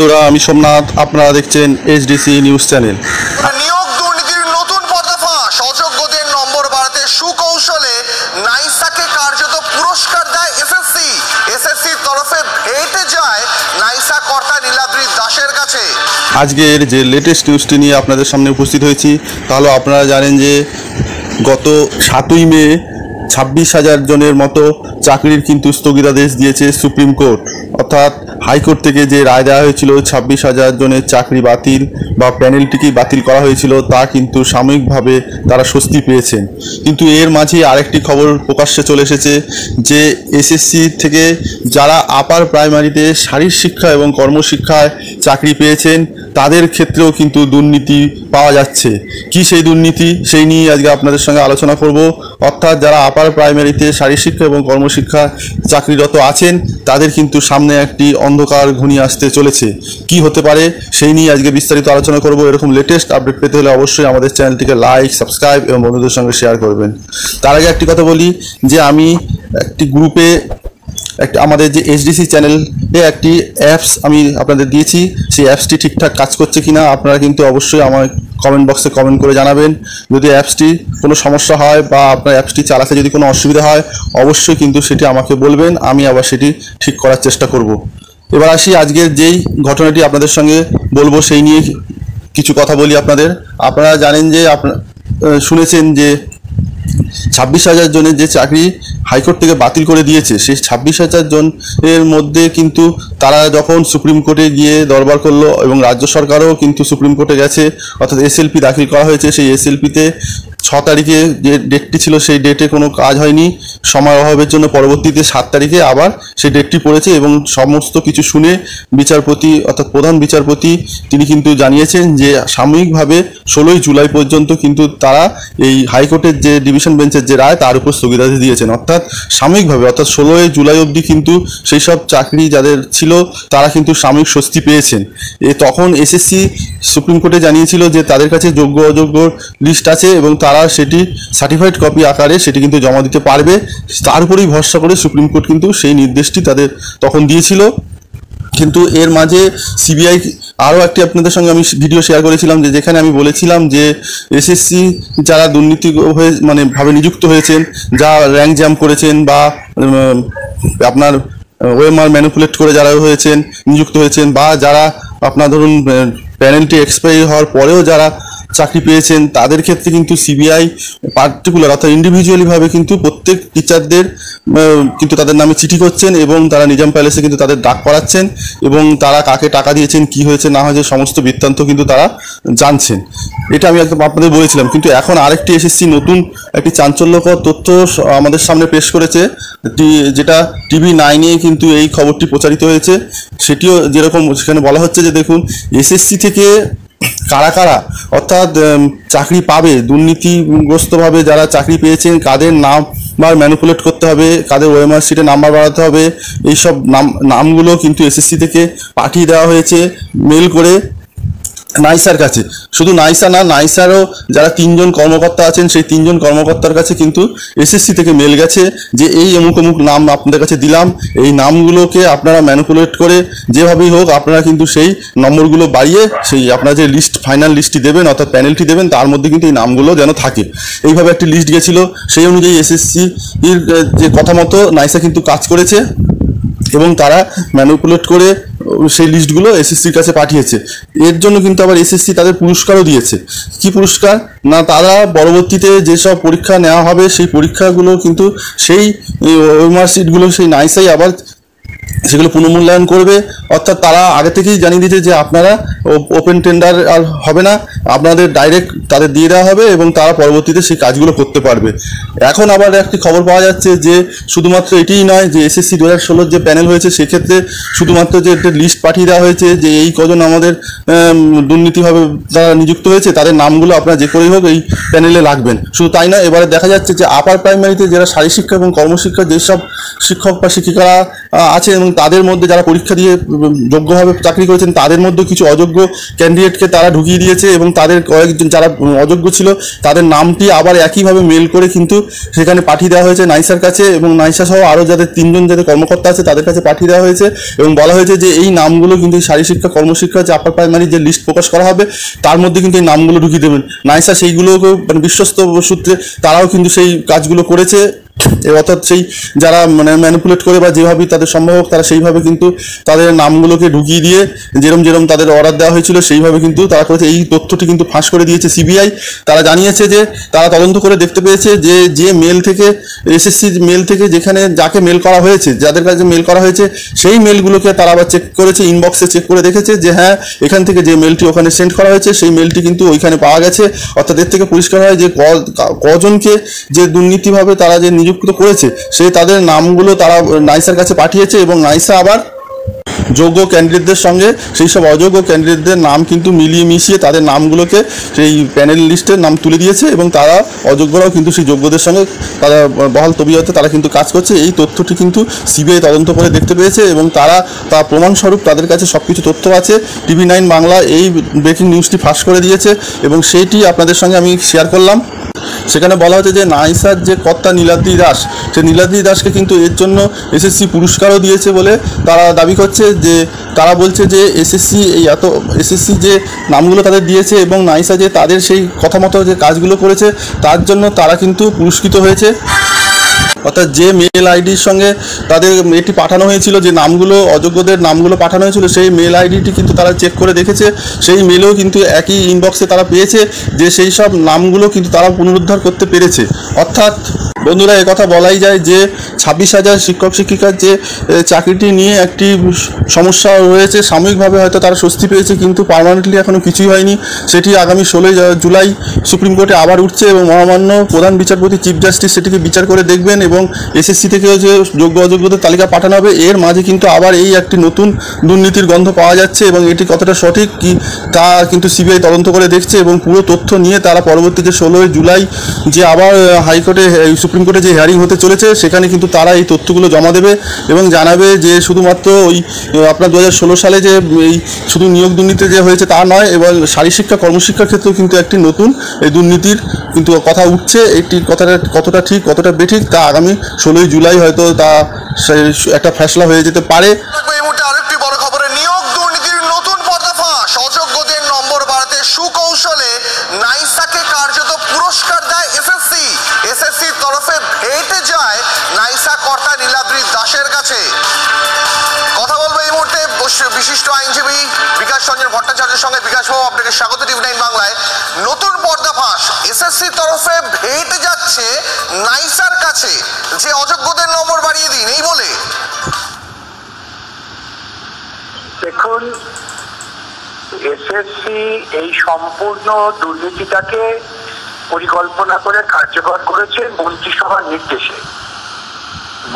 বন্ধুরা, আমি সোমনাথ, আপনারা দেখছেন এইচডিসি নিউজ চ্যানেল। নিয়োগ দুর্নীতির নতুন পর্দাফাঁস, অযোগ্যদের নম্বর বাড়াতে সুকৌশলে নাইসাকে কার্যত পুরস্কার দেয় এসএসসি। এসএসসির তরফে ভেটে যায় নাইসা কর্তা নীলাদ্রি দাসের কাছে। আজকের যে লেটেস্ট নিউজটি নিয়ে আপনাদের সামনে উপস্থিত হয়েছি, তাহলে আপনারা জানেন যে গত 7ই মে 26,000 জনের মতো চাকরির কিন্তু স্থগিতাদেশ দিয়েছে সুপ্রিম কোর্ট। অর্থাৎ হাইকোর্ট থেকে যে রায় দেওয়া হয়েছিল 26,000 জনের চাকরি বাতিল বা প্যানেলটিকেই বাতিল করা হয়েছিল, তা কিন্তু সাময়িকভাবে তারা স্বস্তি পেয়েছেন। কিন্তু এর মাঝে আরেকটি খবর প্রকাশ্যে চলে এসেছে যে এসএসসি থেকে যারা আপার প্রাইমারিতে শারীর শিক্ষা এবং কর্মশিক্ষায় চাকরি পেয়েছেন, তাদের ক্ষেত্রেও কিন্তু দুর্নীতি পাওয়া যাচ্ছে। কি সেই দুর্নীতি, সেই নিয়ে আজকে আপনাদের সঙ্গে আলোচনা করব। অর্থাৎ যারা আপার প্রাইমারিতে শারীর শিক্ষা এবং কর্মশিক্ষা চাকরিরত আছেন, তাদের কিন্তু সামনে একটি অন্ধকার ঘনিয়ে আসতে চলেছে। কি হতে পারে সেই নিয়ে আজকে বিস্তারিত আলোচনা করব। এরকম লেটেস্ট আপডেট পেতে হলে অবশ্যই আমাদের চ্যানেলটিকে লাইক, সাবস্ক্রাইব এবং বন্ধুদের সঙ্গে শেয়ার করবেন। তার আগে একটি কথা বলি যে আমি একটি গ্রুপে আমাদের যে এইচডিসি চ্যানেলে একটি অ্যাপস আমি আপনাদের দিয়েছি, সেই অ্যাপসটি ঠিকঠাক কাজ করছে কিনা আপনারা কিন্তু অবশ্যই আমার কমেন্ট বক্সে কমেন্ট করে জানাবেন। যদি অ্যাপসটি কোনো সমস্যা হয় বা আপনার অ্যাপসটি চালাতে যদি কোনো অসুবিধা হয়, অবশ্যই কিন্তু সেটি আমাকে বলবেন, আমি আবার সেটি ঠিক করার চেষ্টা করব। এবার আসি আজকের যেই ঘটনাটি আপনাদের সঙ্গে বলবো সেই নিয়ে কিছু কথা বলি আপনাদের। আপনারা জানেন যে শুনেছেন যে 26,000 জনের যে চাকরি হাইকোর্ট থেকে বাতিল করে দিয়েছে, সেই 26,000 জনের মধ্যে কিন্তু তারা যখন সুপ্রিম কোর্টে গিয়ে দরবার করলো এবং রাজ্য সরকারও কিন্তু সুপ্রিম কোর্টে গেছে, অর্থাৎ এসএলপি দাখিল করা হয়েছে। সেই এসএলপিতে 6 তারিখে যে ডেটটি ছিল সেই ডেটে কোনো কাজ হয়নি, সময় অভাবের জন্য পরবর্তীতে 7 তারিখে আবার সেই ডেটটি পড়েছে এবং সমস্ত কিছু শুনে বিচারপতি অর্থাৎ প্রধান বিচারপতি তিনি কিন্তু জানিয়েছেন যে সাময়িকভাবে 16ই জুলাই পর্যন্ত কিন্তু তারা এই হাইকোর্টের যে ডিভিশন বেঞ্চের যে রায় তার উপর স্থগিতাদেশ দিয়েছেন। অর্থাৎ সাময়িকভাবে, অর্থাৎ 16ই জুলাই অবধি কিন্তু সেই সব চাকরি যাদের ছিল তারা কিন্তু সাময়িক স্বস্তি পেয়েছেন। তখন এসএসসি সুপ্রিম কোর্টে জানিয়েছিল যে তাদের কাছে যোগ্য অযোগ্য লিস্ট আছে এবং তারা সেটি সার্টিফাইড কপি আকারে সেটি কিন্তু জমা দিতে পারবে। তার উপরেই ভরসা করে সুপ্রিম কোর্ট কিন্তু সেই নির্দেশটি তাদের তখন দিয়েছিল। কিন্তু এর মাঝে সিবিআই আরও একটি আপনাদের সঙ্গে আমি ভিডিও শেয়ার করেছিলাম যে যেখানে আমি বলেছিলাম যে এসএসসি যারা দুর্নীতি হয়ে ভাবে নিযুক্ত হয়েছেন, যা র্যাঙ্ক জ্যাম্প করেছেন বা আপনার ওএমআর ম্যানিপুলেট করে যারা নিযুক্ত হয়েছেন বা যারা আপনার ধরুন প্যানেলটি এক্সপায়ারি হওয়ার পরেও যারা চাকরি পেয়েছেন, তাদের ক্ষেত্রে কিন্তু সিবিআই পার্টিকুলার অর্থাৎ ইন্ডিভিজুয়ালিভাবে কিন্তু প্রত্যেক টিচারদের কিন্তু তাদের নামে চিঠি করছেন এবং তারা নিজাম প্যালেসে কিন্তু তাদের ডাক করাচ্ছেন এবং তারা কাকে টাকা দিয়েছেন, কি হয়েছে না হয়েছে সমস্ত বৃত্তান্ত কিন্তু তারা জানছেন। এটা আমি একদম আপনাদের বলেছিলাম। কিন্তু এখন আরেকটি এসএসসি নতুন একটি চাঞ্চল্যকর তথ্য আমাদের সামনে পেশ করেছে, যেটা TV9-এ কিন্তু এই খবরটি প্রচারিত হয়েছে। সেটিও যেরকম সেখানে বলা হচ্ছে যে দেখুন এসএসসি থেকে কারা কারা অর্থাৎ চাকরি পাবে, দুর্নীতিগ্রস্তভাবে যারা চাকরি পেয়েছেন কাদের নাম ম্যানিপুলেট করতে হবে, কাদের ওএমআর শিটে নাম্বার বাড়াতে হবে, এইসব নামগুলো কিন্তু এসএসসি থেকে পাঠিয়ে দেওয়া হয়েছে মেল করে নাইসার কাছে। শুধু নাইসা না, নাইসারও যারা 3 জন কর্মকর্তা আছেন সেই 3 জন কর্মকর্তার কাছে কিন্তু এসএসসি থেকে মেল গেছে যে এই অমুক অমুক নাম আপনাদের কাছে দিলাম, এই নামগুলোকে আপনারা ম্যানিপুলেট করে যেভাবেই হোক আপনারা কিন্তু সেই নম্বরগুলো বাড়িয়ে সেই আপনারা যে লিস্ট ফাইনাল লিস্টটি দেবেন অর্থাৎ প্যানেলটি দেবেন তার মধ্যে কিন্তু এই নামগুলো যেন থাকে, এইভাবে একটি লিস্ট গেছিল। সেই অনুযায়ী এসএসসির যে কথা মতো নাইসা কিন্তু কাজ করেছে এবং তারা ম্যানিপুলেট করে সেই লিস্টগুলো এসএসসির কাছে পাঠিয়েছে। এর জন্য কিন্তু আবার এসএসসি তাদের পুরস্কারও দিয়েছে। কি পুরস্কার না, তারা পরবর্তীতে যেসব পরীক্ষা নেওয়া হবে সেই পরীক্ষাগুলো কিন্তু সেই ওএমআর শিটগুলো সেই নাইসাই আবার সেগুলো পুনর্মূল্যায়ন করবে। অর্থাৎ তারা আগে থেকেই জানিয়ে দিয়েছে যে আপনারা ওপেন টেন্ডার আর হবে না, আপনাদের ডাইরেক্ট তাদের দিয়ে দেওয়া হবে এবং তারা পরবর্তীতে সেই কাজগুলো করতে পারবে। এখন আবার একটি খবর পাওয়া যাচ্ছে যে শুধুমাত্র এটিই নয়, যে এসএসসি 2016 যে প্যানেল হয়েছে সেক্ষেত্রে শুধুমাত্র যে একটা লিস্ট পাঠিয়ে দেওয়া হয়েছে যে এই কজন আমাদের দুর্নীতিভাবে যারা নিযুক্ত হয়েছে তাদের নামগুলো আপনারা যে করেই হোক এই প্যানেলে রাখবেন। শুধু তাই না, এবারে দেখা যাচ্ছে যে আপার প্রাইমারিতে যারা শারীর শিক্ষা এবং কর্মশিক্ষা যেসব শিক্ষক বা শিক্ষিকারা আছেন এবং তাদের মধ্যে যারা পরীক্ষা দিয়ে যোগ্যভাবে চাকরি করেছেন তাদের মধ্যে কিছু অযোগ্য ক্যান্ডিডেটকে তারা ঢুকিয়ে দিয়েছে এবং তাদের কয়েকজন যারা অযোগ্য ছিল তাদের নামটি আবার একইভাবে মেল করে কিন্তু সেখানে পাঠিয়ে দেওয়া হয়েছে নাইসার কাছে, এবং নাইসা সহ আরও যাদের 3জন যাদের কর্মকর্তা আছে তাদের কাছে পাঠিয়ে দেওয়া হয়েছে এবং বলা হয়েছে যে এই নামগুলো কিন্তু শারীরিক শিক্ষা কর্মশিক্ষা যে আপার প্রাইমারি যে লিস্ট প্রকাশ করা হবে তার মধ্যে কিন্তু এই নামগুলো ঢুকিয়ে দেবেন। নাইসা সেইগুলোকেও মানে বিশ্বস্ত সূত্রে তারাও কিন্তু সেই কাজগুলো করেছে, অর্থাৎ সেই যারা মানে ম্যানিপুলেট করে বা যেভাবে তাদের সম্ভব হোক তারা সেইভাবে কিন্তু তাদের নামগুলোকে ঢুকিয়ে দিয়ে যেরম তাদের অর্ডার দেওয়া হয়েছিল সেইভাবে কিন্তু তারা করেছে। এই তথ্যটি কিন্তু ফাঁস করে দিয়েছে সিবিআই। তারা জানিয়েছে যে তারা তদন্ত করে দেখতে পেয়েছে যে মেল থেকে এসএসসি মেল থেকে যেখানে যাকে মেল করা হয়েছে, যাদের কাছে মেল করা হয়েছে সেই মেলগুলোকে তারা আবার চেক করেছে, ইনবক্সে চেক করে দেখেছে যে হ্যাঁ এখান থেকে যে মেলটি ওখানে সেন্ড করা হয়েছে সেই মেলটি কিন্তু ওইখানে পাওয়া গেছে। অর্থাৎ এর থেকে পরিষ্কার হয় যে কজনকে যে দুর্নীতিভাবে তারা যে নিযুক্ত করেছে সেই তাদের নামগুলো তারা নাইসার কাছে পাঠিয়েছে এবং নাইসা আবার যোগ্য ক্যান্ডিডেটদের সঙ্গে সেই সব অযোগ্য ক্যান্ডিডেটদের নাম কিন্তু মিলিয়ে মিশিয়ে তাদের নামগুলোকে সেই প্যানেল লিস্টের নাম তুলে দিয়েছে এবং তারা অযোগ্যরাও কিন্তু সেই যোগ্যদের সঙ্গে তারা বহাল তবিয়তে তারা কিন্তু কাজ করছে। এই তথ্যটি কিন্তু সিবিআই তদন্ত করে দেখতে পেয়েছে এবং তারা তার প্রমাণস্বরূপ তাদের কাছে সব কিছু তথ্য আছে। TV9 বাংলা এই ব্রেকিং নিউজটি ফাঁস করে দিয়েছে এবং সেইটি আপনাদের সঙ্গে আমি শেয়ার করলাম। সেখানে বলা হচ্ছে যে নাইসার যে কর্তা নীলাদ্রি দাস, সে নীলাদ্রি দাসকে কিন্তু এর জন্য এসএসসি পুরস্কারও দিয়েছে বলে তারা দাবি করছে। যে তারা বলছে যে এসএসসি যে নামগুলো তাদের দিয়েছে এবং নাইসা যে তাদের সেই কথা মতো যে কাজগুলো করেছে তার জন্য তারা কিন্তু পুরস্কৃত হয়েছে। অর্থাৎ যে মেল আইডির সঙ্গে তাদের এটি পাঠানো হয়েছিল, যে নামগুলো অযোগ্যদের নামগুলো পাঠানো হয়েছিল সেই মেল আইডিটি কিন্তু তারা চেক করে দেখেছে, সেই মেলেও কিন্তু একই ইনবক্সে তারা পেয়েছে যে সেই সব নামগুলো কিন্তু তারা পুনরুদ্ধার করতে পেরেছে। অর্থাৎ বন্ধুরা কথা বলাই যায় যে 26,000 শিক্ষক শিক্ষিকার যে চাকরিটি নিয়ে একটি সমস্যা রয়েছে, সাময়িকভাবে হয়তো তারা স্বস্তি পেয়েছে কিন্তু পার্মানেন্টলি এখনও কিছুই হয়নি। সেটি আগামী 16 জুলাই সুপ্রিম কোর্টে আবার উঠছে এবং মহামান্য প্রধান বিচারপতি চিফ জাস্টিস সেটিকে বিচার করে দেখবেন এবং এসএসসি থেকেও যে যোগ্য অযোগ্যদের তালিকা পাঠানো হবে এর মাঝে কিন্তু আবার এই একটি নতুন দুর্নীতির গন্ধ পাওয়া যাচ্ছে এবং এটি কতটা সঠিক কি তা কিন্তু সিবিআই তদন্ত করে দেখছে এবং পুরো তথ্য নিয়ে তারা পরবর্তী যে 16 জুলাই যে আবার হাইকোর্টে সুপ্রিম কোর্টে যে হিয়ারিং হতে চলেছে সেখানে কিন্তু তারা এই তথ্যগুলো জমা দেবে এবং জানাবে যে শুধুমাত্র ওই আপনার 2016 সালে যে এই শুধু নিয়োগ দুর্নীতি যে হয়েছে তা নয়, এবং শারীরিক শিক্ষা কর্মশিক্ষার ক্ষেত্রেও কিন্তু একটি নতুন এই দুর্নীতির কিন্তু কথা উঠছে। এটি কথাটা কতটা ঠিক কতটা বেঠিক তা আগামী 16 জুলাই হয়তো তা একটা ফ্যাসলা হয়ে যেতে পারে। এই মুহূর্তে আরেকটি বড় খবরে নিয়োগ দুর্নীতির নতুন পর্দাফাঁস, অযোগ্যদের নম্বর বাড়াতে সুকৌশলে নাইসাকে কার্যত পুরস্কার দেয় এসএসসির তরফে ভেটে যায় নাইসা কর্তা নীলাদ্রি দাসের কাছে। কথা বলবো এই মুহূর্তে বিশিষ্ট আইনজীবী বিকাশ রঞ্জন ভট্টাচার্যের সঙ্গে। বিকাশ বাবু, আপনাকে স্বাগত TV9 বাংলায়। নতুন পর্দাফাঁস, এসএসসির তরফে ভেটে যাচ্ছে নাইসার কাছে যে অযোগ্যদের নম্বর বাড়িয়ে দিন এই বলে। দেখুন, এসএসসি এই সম্পূর্ণ দুর্নীতিটাকে পরিকল্পনা করে কার্যকর করেছে মন্ত্রিসভার নির্দেশে।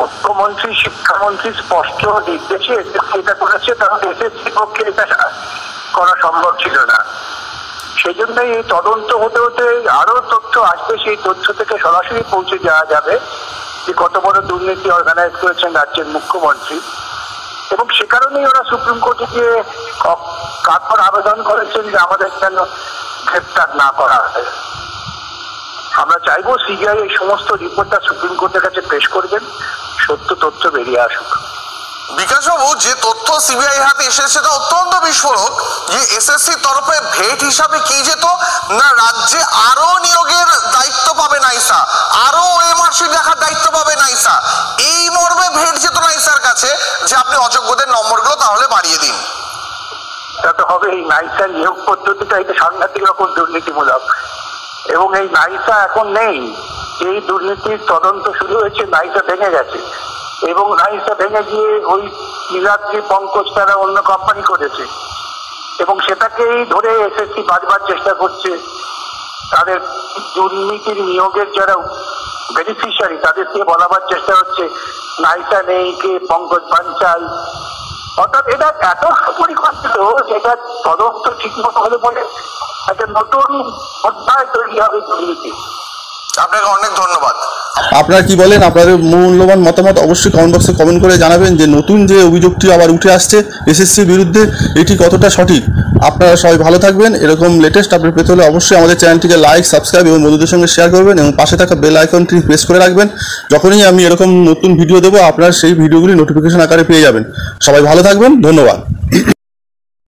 মুখ্যমন্ত্রী শিক্ষামন্ত্রী স্পষ্ট নির্দেশে এটা করেছে, কারণ এসএসসির পক্ষে এটা করা সম্ভব ছিল না। সেই জন্যই এই তদন্ত হতে হতে আরো তথ্য আসবে, সেই তথ্য থেকে সরাসরি পৌঁছে যাওয়া যাবে যে কত বড় দুর্নীতি অর্গানাইজ করেছেন রাজ্যের মুখ্যমন্ত্রী। এবং সে কারণেই ওরা সুপ্রিম কোর্টে গিয়ে কাতর আবেদন করেছেন যে আমাদের যেন গ্রেপ্তার না করা হয়। আমরা চাইবো সিবিআই এই সমস্ত রিপোর্টটা সুপ্রিম কোর্টের কাছে পেশ করবেন, সত্য তথ্য বেরিয়ে আসুক। বিকাশবাবু, যে তথ্য সিবিআই হাতে এসেছে সেটা অত্যন্ত বিস্ফোরক যে এসএসসির তরফে ভেট হিসাবে কি যেত না, রাজ্যে আরো নিয়োগের দায়িত্ব পাবে নাইসা, আরো ওএমআরসি দেখার দায়িত্ব পাবে নাইসা। এই মর্মে ভেট যেত নাইসার কাছে যে আপনি অযোগ্যদের নম্বরগুলো তাহলে বাড়িয়ে দিন। তা তো হবে, এই নাইসার নিয়োগ পদ্ধতিটা এটা সাংঘাতিক রকম দুর্নীতিমূলক এবং এই নাইসা এখন নেই। এই দুর্নীতির তদন্ত শুরু হয়েছে, নাইসা ভেঙে গেছে এবং নাইসা ভেঙে গিয়ে ওই নীলাদ্রি পঙ্কজ তারা অন্য কোম্পানি করেছে এবং সেটাকেই ধরে এসএসসি বারবার চেষ্টা করছে তাদের দুর্নীতির নিয়োগের যারা বেনিফিশিয়ারি তাদেরকে বলাবার চেষ্টা হচ্ছে নাইসা নেই, কে পঙ্কজ পাঞ্চাল। অর্থাৎ এটা এত পরিকল্পিত যেটা তদন্ত ঠিক মতো হলে বলে একটা নতুন অধ্যায় তৈরি হবে দুর্নীতি। আপনাকে অনেক ধন্যবাদ। আপনারা কি বলেন? আপনাদের মূল্যবান মতামত অবশ্যই কমেন্ট বক্সে কমেন্ট করে জানাবেন যে নতুন যে অভিযোগটি আবার উঠে আসছে এসএসসির বিরুদ্ধে, এটি কতটা সঠিক। আপনারা সবাই ভালো থাকবেন। এরকম লেটেস্ট আপডেট পেতে হলে অবশ্যই আমাদের চ্যানেলটিকে লাইক, সাবস্ক্রাইব এবং বন্ধুদের সঙ্গে শেয়ার করবেন এবং পাশে থাকা বেল আইকনটি প্রেস করে রাখবেন। যখনই আমি এরকম নতুন ভিডিও দেবো আপনারা সেই ভিডিওগুলি নোটিফিকেশন আকারে পেয়ে যাবেন। সবাই ভালো থাকবেন, ধন্যবাদ।